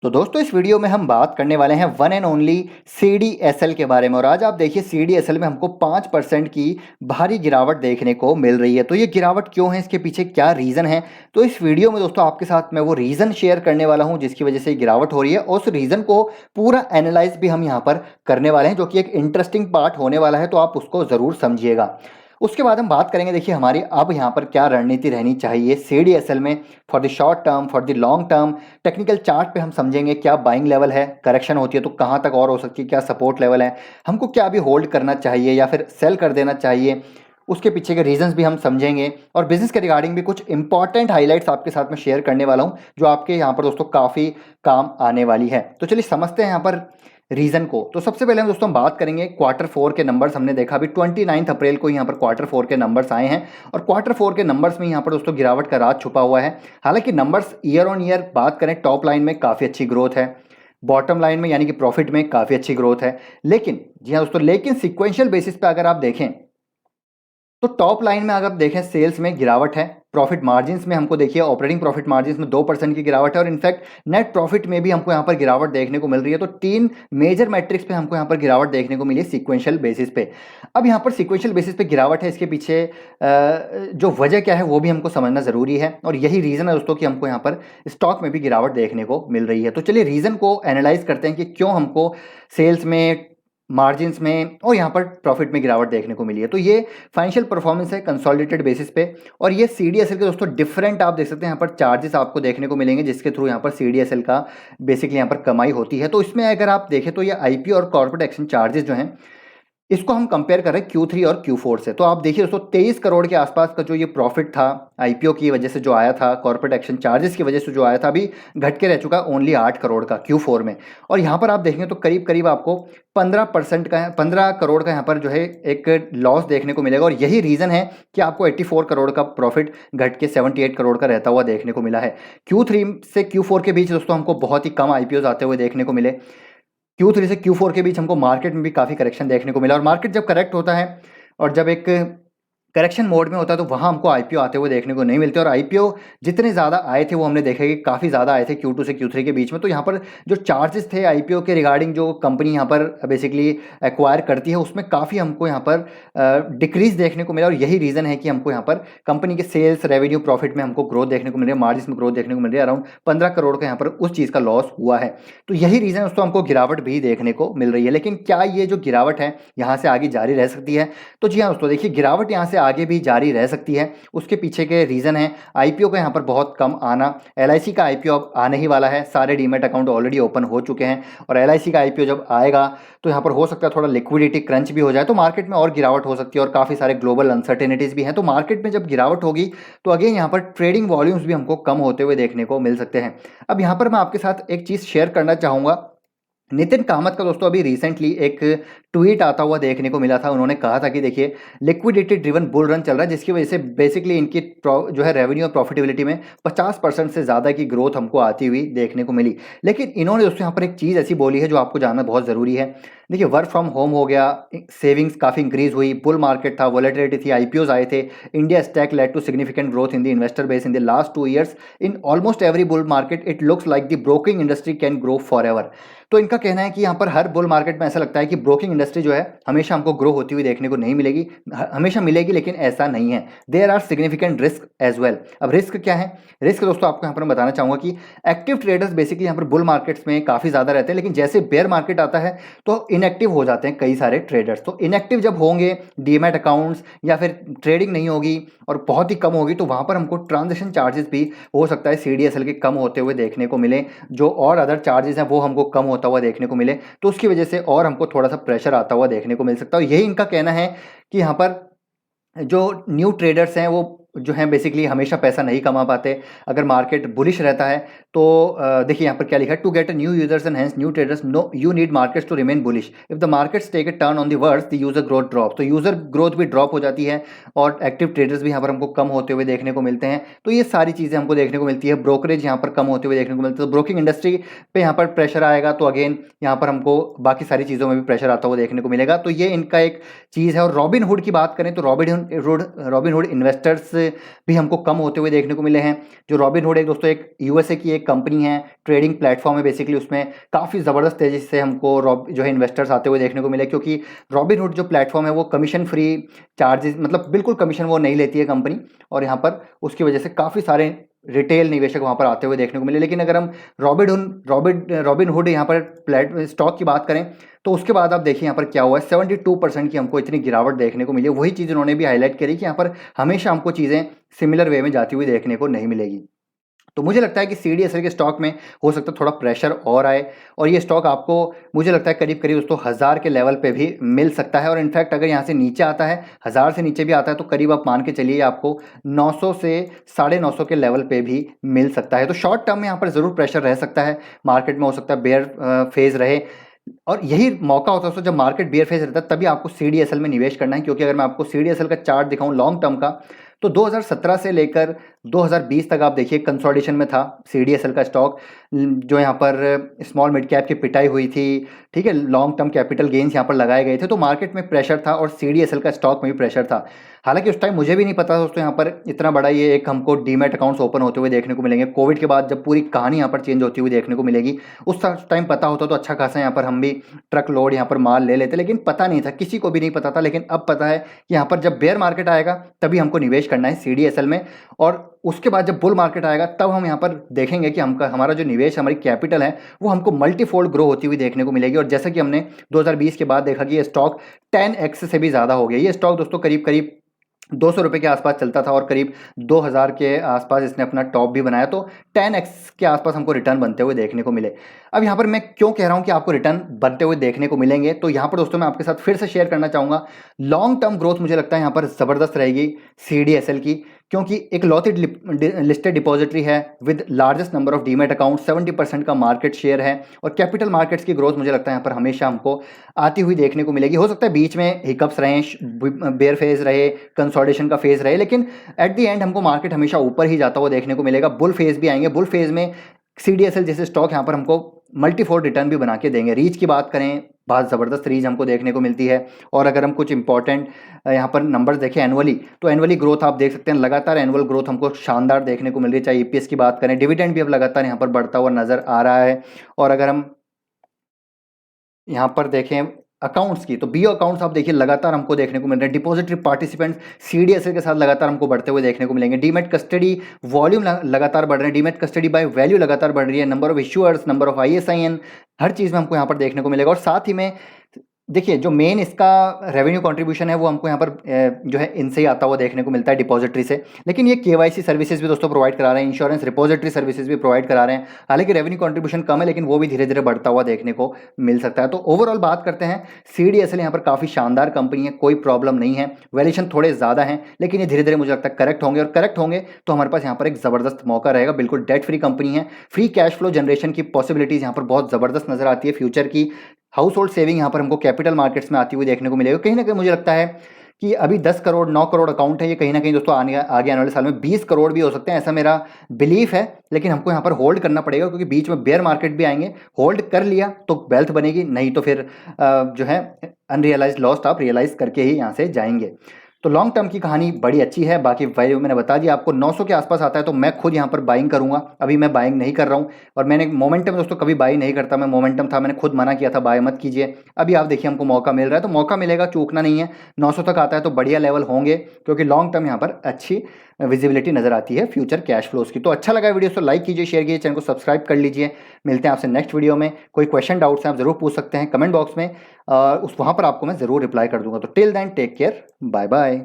तो दोस्तों इस वीडियो में हम बात करने वाले हैं वन एंड ओनली CDSL के बारे में। और आज आप देखिए CDSL में हमको 5% की भारी गिरावट देखने को मिल रही है। तो ये गिरावट क्यों है, इसके पीछे क्या रीज़न है, तो इस वीडियो में दोस्तों आपके साथ मैं वो रीज़न शेयर करने वाला हूं जिसकी वजह से गिरावट हो रही है। और उस रीज़न को पूरा एनालाइज भी हम यहाँ पर करने वाले हैं, जो कि एक इंटरेस्टिंग पार्ट होने वाला है, तो आप उसको ज़रूर समझिएगा। उसके बाद हम बात करेंगे, देखिए हमारी अब यहाँ पर क्या रणनीति रहनी चाहिए CDSL में for the short term, for the long term. Technical chart पे हम समझेंगे क्या बाइंग लेवल है, करेक्शन होती है तो कहाँ तक और हो सकती है, क्या सपोर्ट लेवल है, हमको क्या अभी होल्ड करना चाहिए या फिर सेल कर देना चाहिए, उसके पीछे के रीजंस भी हम समझेंगे। और बिजनेस के रिगार्डिंग भी कुछ इंपॉर्टेंट हाइलाइट्स आपके साथ में शेयर करने वाला हूँ, जो आपके यहाँ पर दोस्तों काफ़ी काम आने वाली है। तो चलिए समझते हैं यहाँ पर रीजन को। तो सबसे पहले हम दोस्तों बात करेंगे Q4 के नंबर्स। हमने देखा अभी 29 अप्रैल को यहाँ पर Q4 के नंबर्स आए हैं, और Q4 के नंबर्स में यहाँ पर दोस्तों गिरावट का राज छुपा हुआ है। हालांकि नंबर्स ईयर ऑन ईयर बात करें, टॉप लाइन में काफ़ी अच्छी ग्रोथ है, बॉटम लाइन में यानी कि प्रॉफिट में काफ़ी अच्छी ग्रोथ है। लेकिन जी हाँ दोस्तों, लेकिन सिक्वेंशियल बेसिस पे अगर आप देखें तो टॉप लाइन में अगर आप देखें सेल्स में गिरावट है, प्रॉफिट मार्जिन्स में हमको देखिए ऑपरेटिंग प्रॉफिट मार्जिन्स में 2% की गिरावट है, और इनफैक्ट नेट प्रॉफिट में भी हमको यहाँ पर गिरावट देखने को मिल रही है। तो तीन मेजर मैट्रिक्स पे हमको यहाँ पर गिरावट देखने को मिली सिक्वेंशियल बेसिस पे। अब यहाँ पर सिक्वेंशियल बेसिस पे गिरावट है, इसके पीछे जो वजह क्या है वो भी हमको समझना ज़रूरी है, और यही रीज़न है दोस्तों कि हमको यहाँ पर स्टॉक में भी गिरावट देखने को मिल रही है। तो चलिए रीज़न को एनालाइज करते हैं कि क्यों हमको सेल्स में, मार्जिन्स में और यहाँ पर प्रॉफिट में गिरावट देखने को मिली है। तो ये फाइनेंशियल परफॉर्मेंस है कंसोलिडेटेड बेसिस पे, और ये CDSL के दोस्तों डिफरेंट आप देख सकते हैं यहाँ पर चार्जेस आपको देखने को मिलेंगे, जिसके थ्रू यहाँ पर CDSL का बेसिकली यहाँ पर कमाई होती है। तो इसमें अगर आप देखें तो ये IPO और कॉर्पोरेट एक्शन चार्जेस जो हैं, इसको हम कंपेयर कर रहे हैं Q3 और Q4 से। तो आप देखिए दोस्तों 23 करोड़ के आसपास का जो ये प्रॉफिट था IPO की वजह से जो आया था, कॉर्पोरेट एक्शन चार्जेस की वजह से जो आया था, अभी घट के रह चुका ओनली 8 करोड़ का Q4 में। और यहाँ पर आप देखेंगे तो करीब करीब आपको 15% का, 15 करोड़ का यहाँ पर जो है एक लॉस देखने को मिलेगा। और यही रीज़न है कि आपको 84 करोड़ का प्रॉफिट घट के 78 करोड़ का रहता हुआ देखने को मिला है। Q3 से Q4 के बीच दोस्तों हमको बहुत ही कम IPOs आते हुए देखने को मिले। Q3 से Q4 के बीच हमको मार्केट में भी काफ़ी करेक्शन देखने को मिला, और मार्केट जब करेक्ट होता है और जब एक करेक्शन मोड में होता है तो वहाँ हमको IPO आते हुए देखने को नहीं मिलते। और IPO जितने ज़्यादा आए थे वो हमने देखा कि काफ़ी ज़्यादा आए थे Q2 से Q3 के बीच में। तो यहाँ पर जो चार्जेस थे IPO के रिगार्डिंग, जो कंपनी यहाँ पर बेसिकली एक्वायर करती है, उसमें काफ़ी हमको यहाँ पर डिक्रीज देखने को मिला। और यही रीज़न है कि हमको यहाँ पर कंपनी के सेल्स, रेवेन्यू, प्रॉफिट में हमको ग्रोथ देखने को मिल रही है, मार्जिन में ग्रोथ देखने को मिल रही है। अराउंड 15 करोड़ का यहाँ पर उस चीज़ का लॉस हुआ है। तो यही रीज़न दोस्तों हमको गिरावट भी देखने को मिल रही है। लेकिन क्या ये जो गिरावट है यहाँ से आगे जारी रह सकती है? तो जी हाँ दोस्तों, देखिए गिरावट यहाँ से आगे भी जारी रह सकती है। उसके पीछे के रीज़न है IPO का यहाँ पर बहुत कम आना। LIC का IPO अब आने ही वाला है, सारे डीमैट अकाउंट ऑलरेडी ओपन हो चुके हैं, और LIC का IPO जब आएगा तो यहाँ पर हो सकता है थोड़ा लिक्विडिटी क्रंच भी हो जाए, तो मार्केट में और गिरावट हो सकती है। और काफ़ी सारे ग्लोबल अनसर्टेनिटीज़ भी हैं, तो मार्केट में जब गिरावट होगी तो अगेन यहाँ पर ट्रेडिंग वॉल्यूम्स भी हमको कम होते हुए देखने को मिल सकते हैं। अब यहाँ पर मैं आपके साथ एक चीज़ शेयर करना चाहूँगा। नितिन कामत का दोस्तों अभी रिसेंटली एक ट्वीट आता हुआ देखने को मिला था। उन्होंने कहा था कि देखिए लिक्विडिटी ड्रिवन बुल रन चल रहा है, जिसकी वजह से बेसिकली इनकी जो है रेवेन्यू और प्रॉफिटेबिलिटी में 50% से ज़्यादा की ग्रोथ हमको आती हुई देखने को मिली। लेकिन इन्होंने दोस्तों यहाँ पर एक चीज़ ऐसी बोली है जो आपको जानना बहुत ज़रूरी है। देखिए वर्क फ्रॉम होम हो गया, सेविंग्स काफ़ी इंक्रीज हुई, बुल मार्केट था, वॉलेटिलिटी थी, IPOs आए थे, India stack led to significant growth in the investor base in the last 2 years in almost every bull market it looks like the broking industry can grow for ever. तो इनका कहना है कि यहाँ पर हर बुल मार्केट में ऐसा लगता है कि ब्रोकिंग इंडस्ट्री जो है हमेशा हमको ग्रो होती हुई देखने को नहीं मिलेगी, हमेशा मिलेगी, लेकिन ऐसा नहीं है। There are significant risk as well. अब रिस्क क्या है? रिस्क दोस्तों आपको यहाँ पर मैं बताना चाहूँगा कि एक्टिव ट्रेडर्स बेसिकली यहाँ पर बुल मार्केट्स में काफ़ी ज़्यादा रहते हैं, लेकिन जैसे बेयर मार्केट आता है तो इनएक्टिव हो जाते हैं कई सारे ट्रेडर्स। तो इनएक्टिव जब होंगे, डीमैट अकाउंट्स या फिर ट्रेडिंग नहीं होगी और बहुत ही कम होगी, तो वहाँ पर हमको ट्रांजेक्शन चार्जेस भी हो सकता है CDSL के कम होते हुए देखने को मिले, जो और अदर चार्जेस हैं वो हमको कम होता हुआ देखने को मिले। तो उसकी वजह से और हमको थोड़ा सा प्रेशर आता हुआ देखने को मिल सकता है। यही इनका कहना है कि यहाँ पर जो न्यू ट्रेडर्स हैं वो जो हैं बेसिकली हमेशा पैसा नहीं कमा पाते। अगर मार्केट बुलिश रहता है तो देखिए यहाँ पर क्या लिखा है, to get new users and hence new traders no you need markets to remain bullish. If the markets take a turn on the words the user growth drop. तो यूजर ग्रोथ भी ड्रॉप हो जाती है, और active traders भी यहाँ पर हमको कम होते हुए देखने को मिलते हैं। तो ये सारी चीज़ें हमको देखने को मिलती है। ब्रोकरेज यहाँ पर कम होते हुए देखने को मिलता है, तो ब्रोकिंग इंडस्ट्री पे यहाँ पर प्रेशर आएगा, तो अगेन यहाँ पर हमको बाकी सारी चीज़ों में भी प्रेशर आता हुआ देखने को मिलेगा। तो ये इनका एक चीज़ है। और रॉबिनहुड की बात करें तो रॉबिनहुड इन्वेस्टर्स भी हमको कम होते हुए देखने को मिले हैं। जो रॉबिनहुड एक दोस्तों एक USA की एक कंपनी है, ट्रेडिंग प्लेटफॉर्म है बेसिकली, उसमें काफ़ी ज़बरदस्त तेज़ी से हमको जो है इन्वेस्टर्स आते हुए देखने को मिले, क्योंकि रॉबिनहुड जो प्लेटफॉर्म है वो कमीशन फ्री चार्जेस, मतलब बिल्कुल कमीशन वो नहीं लेती है कंपनी, और यहाँ पर उसकी वजह से काफ़ी सारे रिटेल निवेशक वहाँ पर आते हुए देखने को मिले। लेकिन अगर हम रॉबिनहुड यहाँ पर स्टॉक की बात करें तो उसके बाद आप देखिए यहाँ पर क्या हुआ है, 72% की हमको इतनी गिरावट देखने को मिली है। वही चीज़ उन्होंने भी हाईलाइट करी कि यहाँ पर हमेशा हमको चीज़ें सिमिलर वे में जाती हुई देखने को नहीं मिलेगी। तो मुझे लगता है कि CDSL के स्टॉक में हो सकता है थोड़ा प्रेशर और आए, और ये स्टॉक आपको मुझे लगता है करीब करीब दोस्तों 1000 के लेवल पे भी मिल सकता है। और इनफैक्ट अगर यहाँ से नीचे आता है, 1000 से नीचे भी आता है, तो करीब आप मान के चलिए आपको 900 से 950 के लेवल पे भी मिल सकता है। तो शॉर्ट टर्म में यहाँ पर ज़रूर प्रेशर रह सकता है, मार्केट में हो सकता है बेयर फेज रहे, और यही मौका होता है दोस्तों जब मार्केट बेयर फेज रहता है, तभी आपको CDSL में निवेश करना है। क्योंकि अगर मैं आपको CDSL का चार्ट दिखाऊं लॉन्ग टर्म का, तो 2017 से लेकर 2020 तक आप देखिए कंसोलिडेशन में था CDSL का स्टॉक, जो यहाँ पर स्मॉल मिड कैप की पिटाई हुई थी, ठीक है, लॉन्ग टर्म कैपिटल गेन्स यहाँ पर लगाए गए थे, तो मार्केट में प्रेशर था और CDSL का स्टॉक में भी प्रेशर था। हालांकि उस टाइम मुझे भी नहीं पता दोस्तों यहाँ पर इतना बड़ा ये एक हमको डीमैट अकाउंट्स ओपन होते हुए देखने को मिलेंगे। कोविड के बाद जब पूरी कहानी यहाँ पर चेंज होती हुई देखने को मिलेगी, उस टाइम पता होता तो अच्छा खासा यहाँ पर हम भी ट्रक लोड यहाँ पर माल ले लेते, लेकिन पता नहीं था, किसी को भी नहीं पता था। लेकिन अब पता है कि यहाँ पर जब बेयर मार्केट आएगा तभी हमको निवेश करना है CDSL में, और उसके बाद जब बुल मार्केट आएगा तब हम यहाँ पर देखेंगे कि हमारा जो निवेश, हमारी कैपिटल है, वो हमको मल्टीफोल्ड ग्रो होती हुई देखने को मिलेगी। और जैसा कि हमने 2020 के बाद देखा कि ये स्टॉक 10x से भी ज़्यादा हो गया। ये स्टॉक दोस्तों करीब करीब 200 रुपये के आसपास चलता था और करीब 2000 के आसपास इसने अपना टॉप भी बनाया, तो 10x के आसपास हमको रिटर्न बनते हुए देखने को मिले। अब यहाँ पर मैं क्यों कह रहा हूँ कि आपको रिटर्न बनते हुए देखने को मिलेंगे, तो यहाँ पर दोस्तों मैं आपके साथ फिर से शेयर करना चाहूँगा, लॉन्ग टर्म ग्रोथ मुझे लगता है यहाँ पर ज़बरदस्त रहेगी CDSL की, क्योंकि एक लॉटेड लिस्टेड डिपॉजिटरी है with largest number of demat account, 70% का मार्केट शेयर है, और कैपिटल मार्केट्स की ग्रोथ मुझे लगता है यहाँ पर हमेशा हमको आती हुई देखने को मिलेगी। हो सकता है बीच में हिकअप्स रहें, बेयर फेज रहे, कंसोलिडेशन का फेज रहे, लेकिन एट द एंड हमको मार्केट हमेशा ऊपर ही जाता हुआ देखने को मिलेगा। बुल फेज भी आएंगे, बुल फेज में CDSL जैसे स्टॉक यहाँ पर हमको मल्टीफोल्ड रिटर्न भी बना के देंगे। रीच की बात करें, बहुत ज़बरदस्त रीच हमको देखने को मिलती है। और अगर हम कुछ इंपॉर्टेंट यहाँ पर नंबर्स देखें एनुअली, तो एनुअली ग्रोथ आप देख सकते हैं, लगातार एनुअल ग्रोथ हमको शानदार देखने को मिल रही है। चाहे EPS की बात करें, डिविडेंड भी अब लगातार यहाँ पर बढ़ता हुआ नज़र आ रहा है। और अगर हम यहाँ पर देखें अकाउंट्स की, तो BO अकाउंट्स आप देखिए लगातार हमको देखने को मिल रहे हैं। डिपॉजिटरी पार्टिसिपेंट्स CDSL के साथ लगातार हमको बढ़ते हुए देखने को मिलेंगे। डीमेट कस्टडी वॉल्यूम लगातार बढ़ रहे हैं, डीमेट कस्टडी बाय वैल्यू लगातार बढ़ रही है, number of issuers, number of ISIN, हर चीज़ में हमको यहाँ पर देखने को मिलेगा। और साथ ही में देखिए जो मेन इसका रेवेन्यू कंट्रीब्यूशन है वो हमको यहाँ पर जो है इनसे ही आता हुआ देखने को मिलता है, डिपॉजिटरी से। लेकिन ये KYC सर्विसेज भी दोस्तों प्रोवाइड करा रहे हैं, इंश्योरेंस रिपोजिटरी सर्विसेज भी प्रोवाइड करा रहे हैं। हालांकि रेवेन्यू कंट्रीब्यूशन कम है, लेकिन वो भी धीरे धीरे बढ़ता हुआ देखने को मिल सकता है। तो ओवरऑल बात करते हैं, CDSL यहाँ पर काफ़ी शानदार कंपनी है, कोई प्रॉब्लम नहीं है। वैल्यूएशन थोड़े ज़्यादा हैं, लेकिन ये धीरे धीरे मुझे लगता है करेक्ट होंगे, और करेक्ट होंगे तो हमारे पास यहाँ पर एक ज़बरदस्त मौका रहेगा। बिल्कुल डेट फ्री कंपनी है, फ्री कैश फ्लो जनरेशन की पॉसिबिलिटीज़ यहाँ पर बहुत ज़बरदस्त नजर आती है। फ्यूचर की हाउस होल्ड सेविंग यहाँ पर हमको कैपिटल मार्केट्स में आती हुई देखने को मिलेगा। कहीं ना कहीं मुझे लगता है कि अभी 10 करोड़ 9 करोड़ अकाउंट है, ये कहीं ना कहीं दोस्तों आगे आने वाले साल में 20 करोड़ भी हो सकते हैं, ऐसा मेरा बिलीफ है। लेकिन हमको यहाँ पर होल्ड करना पड़ेगा, क्योंकि बीच में बेयर मार्केट भी आएंगे। होल्ड कर लिया तो वेल्थ बनेगी, नहीं तो फिर जो है अनरियलाइज लॉस आप रियलाइज करके ही यहाँ से जाएंगे। तो लॉन्ग टर्म की कहानी बड़ी अच्छी है। बाकी वैल्यू मैंने बता दिया आपको, 900 के आसपास आता है तो मैं खुद यहाँ पर बाइंग करूंगा। अभी मैं बाइंग नहीं कर रहा हूँ, और मैंने मोमेंटम दोस्तों कभी बाई नहीं करता, मैं मोमेंटम था, मैंने खुद मना किया था बाय मत कीजिए। अभी आप देखिए हमको मौका मिल रहा है, तो मौका मिलेगा, चूकना नहीं है। 900 तक आता है तो बढ़िया लेवल होंगे, क्योंकि लॉन्ग टर्म यहाँ पर अच्छी विजिबिलिटी नजर आती है फ्यूचर कैश फ्लोज की। तो अच्छा लगा वीडियो तो लाइक कीजिए, शेयर कीजिए, चैनल को सब्सक्राइब कर लीजिए। मिलते हैं आपसे नेक्स्ट वीडियो में। कोई क्वेश्चन डाउट्स हैं आप जरूर पूछ सकते हैं कमेंट बॉक्स में, वहाँ पर आपको मैं ज़रूर रिप्लाई कर दूंगा। तो till then take care, bye bye.